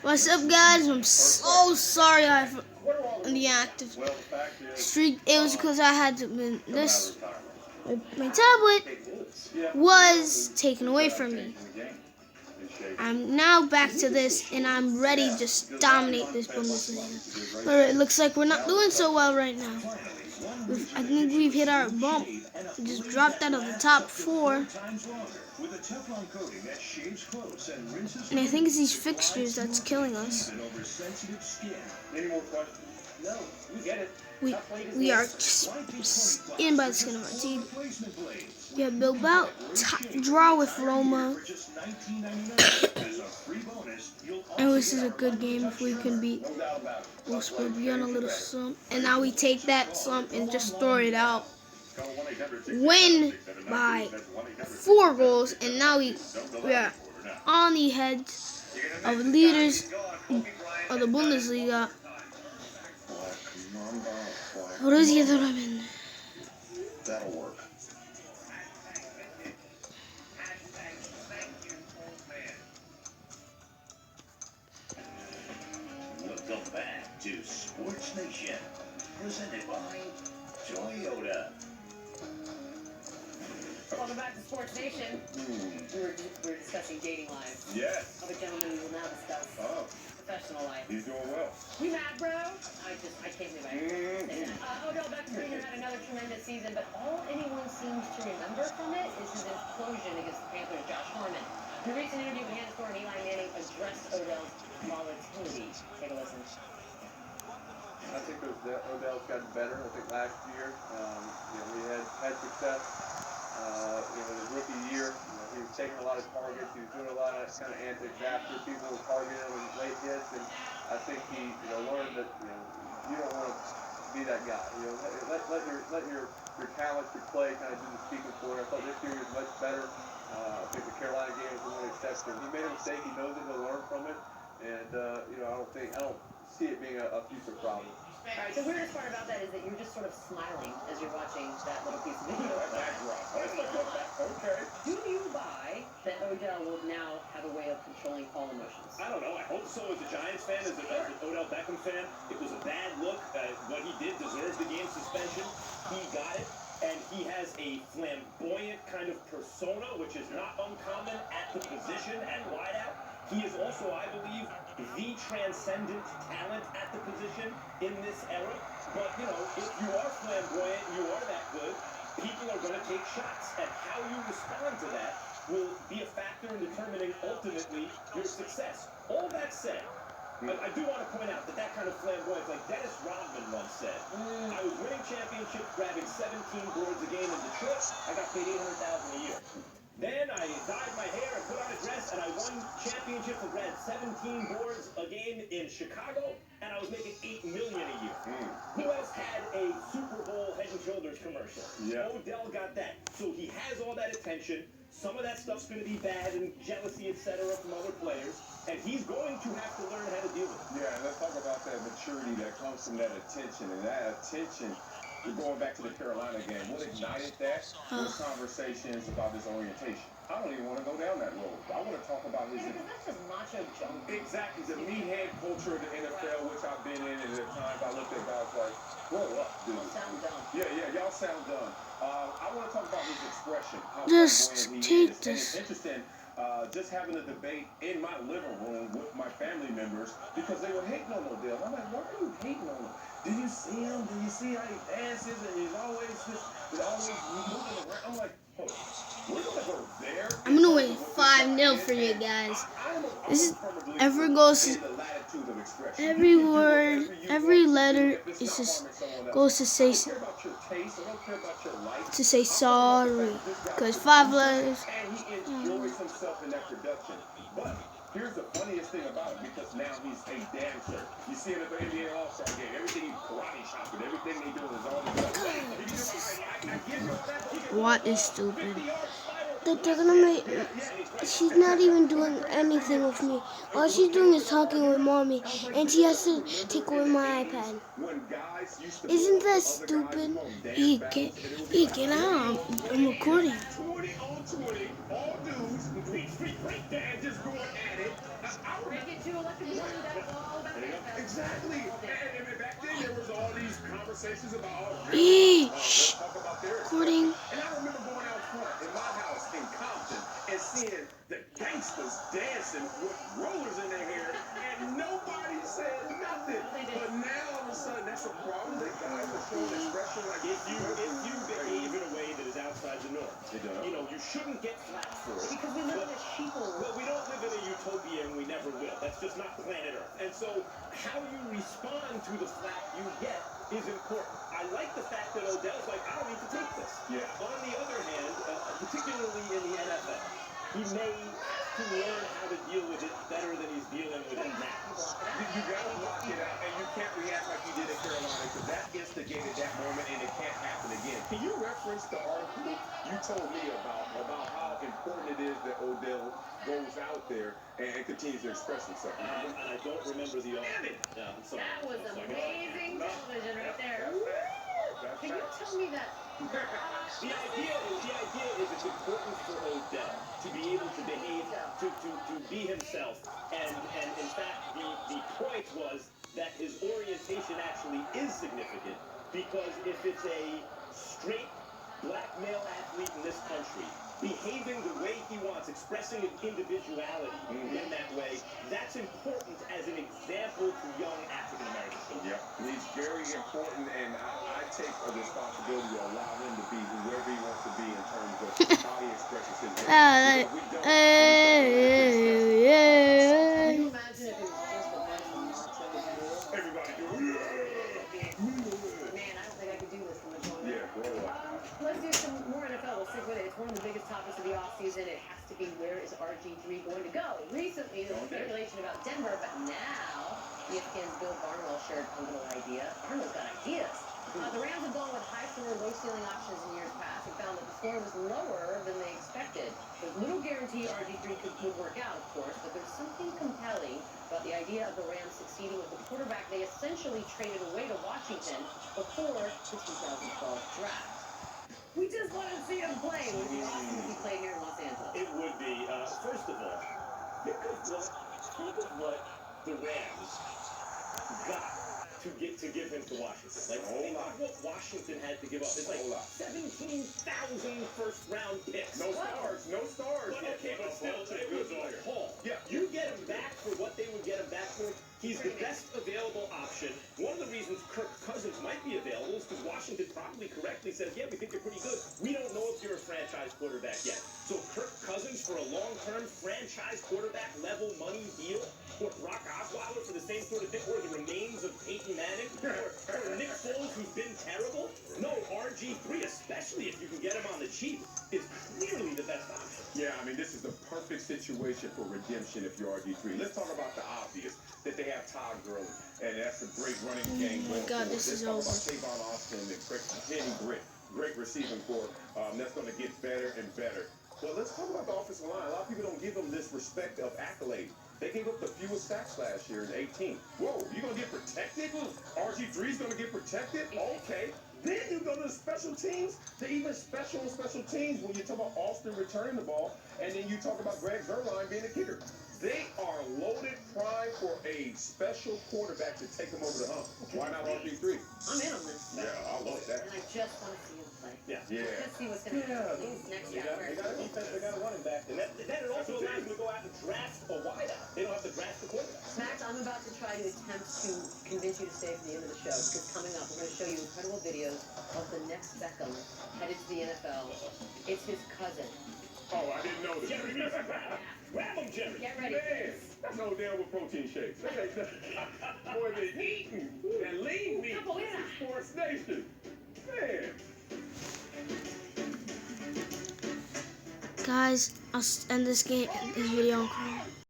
What's up, guys? I'm so sorry I'm on the active streak. It was because I had to. My tablet was taken away from me. I'm now back to this, and I'm ready to just dominate this Bundesliga. But it looks like we're not doing so well right now. I think we've hit our bump. We just dropped out of the top 4. And I think it's these fixtures that's killing us. We are just in by the skin of our teeth. Yeah, Bilbao draw with Roma. And this is a good game if we can beat Wolfsburg. Be on a little slump, and now we take that slump and just throw it out. Win by 4 goals, and now we are on the heads of leaders of the Bundesliga. That'll work. Welcome back to Sports Nation, presented by Toyota. Welcome back to Sports Nation. We're discussing dating lives. Yes. Other gentlemen, we will now discuss professional life. He's doing well. You mad, bro? I can't believe I say that. Odell Beckham Jr. had another tremendous season, but all anyone seems to remember from it is his implosion against the Panthers' Josh Norman. In a recent interview with Hannah Store and Eli Manning addressed Odell's volatility. Take a listen. I think Odell's gotten better. I think last year, we had success. His rookie year, he was taking a lot of targets. He was doing a lot of kind of antics after people were targeting him in late hits, and I think he learned that you don't want to be that guy. Let your talent, your play, kind of do the speaking for it. I thought this year he was much better. I think the Carolina game was the one exception. He made a mistake. He knows it. He'll learn from it, and I don't see it being a future problem. All right, the weirdest part about that is that you're just sort of smiling as you're watching that little piece of video. Okay. Do you buy that Odell will now have a way of controlling all emotions? I don't know. I hope so. As a Giants fan, as an Odell Beckham fan, it was a bad look. What he did deserves the game suspension. He got it. And he has a flamboyant kind of persona, which is not uncommon at the position at wideout. He is also, I believe, the transcendent talent at the position in this era. But, if you are flamboyant, you are that good, people are going to take shots. And how you respond to that will be a factor in determining, ultimately, your success. All that said, I do want to point out that kind of flamboyance, like Dennis Rodman once said, I was winning championships, grabbing 17 boards a game in Detroit. I got paid $800,000 a year. Then I dyed my hair and put on a dress, and I won championships and grabbed 17 boards a game in Chicago, and I was making $8 million a year. Who else had a Super Bowl Head and Shoulders commercial? Yeah. Odell got that. So he has all that attention. Some of that stuff's going to be bad and jealousy, etc., from other players, and he's going to have to learn how to deal with it. Yeah, let's talk about that maturity that comes from that attention. And that attention, we're going back to the Carolina game. What ignited that? Those conversations about his orientation. I don't even want to go down that road. I want to talk about his... Because that's just macho junk. Exactly. The meathead culture of the NFL, which I've been in, and at times I looked at guys like, grow up, dude. Y'all sound dumb. Yeah, y'all sound dumb. I want to talk about his expression. Just take this. And it's interesting, just having a debate in my living room with my family members because they were hating on Odell. I'm like, why are you hating on him? Do you see him? Do you see how he dances? And he's always moving around. I'm like, hold on. We're going to go there. I'm going to win 5-0 for you guys. This is every word, every letter is just goes to say sorry. Because 5 letters. And he enjoys himself in that production. But here's the funniest thing about it, because now he's a dancer. You see him at the NBA All-Star game. Everything he's karate chopping, everything he doing is all the What is stupid? They're gonna make. She's not even doing anything with me. All she's doing is talking with mommy, and she has to take away my iPad. Isn't that stupid? He get out. I'm recording. 20 on 20, all dudes, street breakdown just going at it. I Exactly. And back then there was all these conversations about Shh. talk about their Recording. and I remember going out front in my house in Compton and seeing the gangsters dancing with rollers in their hair and nobody said nothing. But now all of a sudden that's a problem. That guys are showing expression like If you behave in a way that is outside the norm, you know, you shouldn't get flack for it. Because we live in a sheeple. Well, we don't live in a utopia and we never will. That's just not planet Earth. And so how you respond to the flack you get is important. I like the fact that Odell's like, I don't need to take this. Yeah. On the other hand, particularly in the NFL, he may have to learn how to deal with it better than he's dealing with it now. You gotta block it out, and you can't react like you did in Carolina because that instigated that moment, and it can't happen again. Can you reference the article you told me about how important it is that Odell goes out there and continues to express himself? And I don't remember the article. Yeah, I'm sorry. That was amazing television right there. Can you tell me that? The idea is it's important for Odell to be able to behave, to be himself. And in fact, the point was that his orientation actually is significant because if it's a straight black male athlete in this country behaving the way he wants, expressing an individuality in that way, that's important as an example to young African Americans. Yeah, he's very important, and I take a responsibility to allow him to be whoever he wants to be in terms of how he expresses his Can you imagine if it was just a bunch of macho dudes? Everybody do. Man, I don't think I could do this from the corner. Yeah, grow up. Let's do some more NFL. We'll stick with it. It's one of the biggest topics of the offseason. It has to be, where is RG3 going to go? Recently, there was speculation about Denver, but now ESPN's Bill Barnwell shared a little idea. Barnwell's got ideas. The Rams have gone with high floor, low ceiling options in years past and found that the floor was lower than they expected. There's little guarantee RG3 would work out, of course, but there's something compelling about the idea of the Rams succeeding with the quarterback they essentially traded away to Washington before the 2012 draft. We just want to see him play. Would it be awesome if he played here in Los Angeles? It would be. First of all, think of what the Rams got to give him to Washington. Like, think of what Washington had to give up. It's like 17,000 first-round picks. No stars. But okay, but still, it was a haul. Yeah, you get him back for what they would get him back for. He's the best available option. One of the reasons Kirk Cousins might be available is because Washington probably correctly says, yeah, we think you're pretty good. We don't know if you're a franchise quarterback yet. So Kirk Cousins for a long-term franchise quarterback level money deal, or Brock Osweiler for the same sort of thing, or the remains of Peyton Manning, or Nick Foles, who's been terrible. No, RG3, especially if you can get him on the cheap, is clearly the best option. Yeah, I mean, this is the perfect situation for redemption if you're RG3. Let's talk about the obvious, that they have Todd Gurley, and that's a great running game. Oh my God, this is over. Let's talk about Tavon Austin and Kenny Britt. Great receiving corps. That's going to get better and better. Well, let's talk about the offensive line. A lot of people don't give them this respect of accolade. They gave up the fewest sacks last year in 18. Whoa, you're going to get protected? RG3's going to get protected? Okay. Then you go to the special teams. They're even special teams when you talk about Austin returning the ball, and then you talk about Greg Zuerlein being a kicker. They are loaded prime for a special quarterback to take them over the hump. Why not RG3? I'm in on this. Yeah, I love that. And I just want to see him play. Yeah. Just see what's going to happen next They year. got a defense, they got a running back. And that it also allows them to go out and draft a wideout. They don't have to draft the quarterback. Max, I'm about to try to attempt to convince you to stay for the end of the show, because coming up, we're going to show you incredible videos of the next Beckham headed to the NFL. It's his cousin. Oh, I didn't know this. Jerry, grab him, Jerry. Get ready. Man, that's no damn with protein shakes. Boy, they eating that lean meat. Sports Nation. Man. Guys, I'll end this video.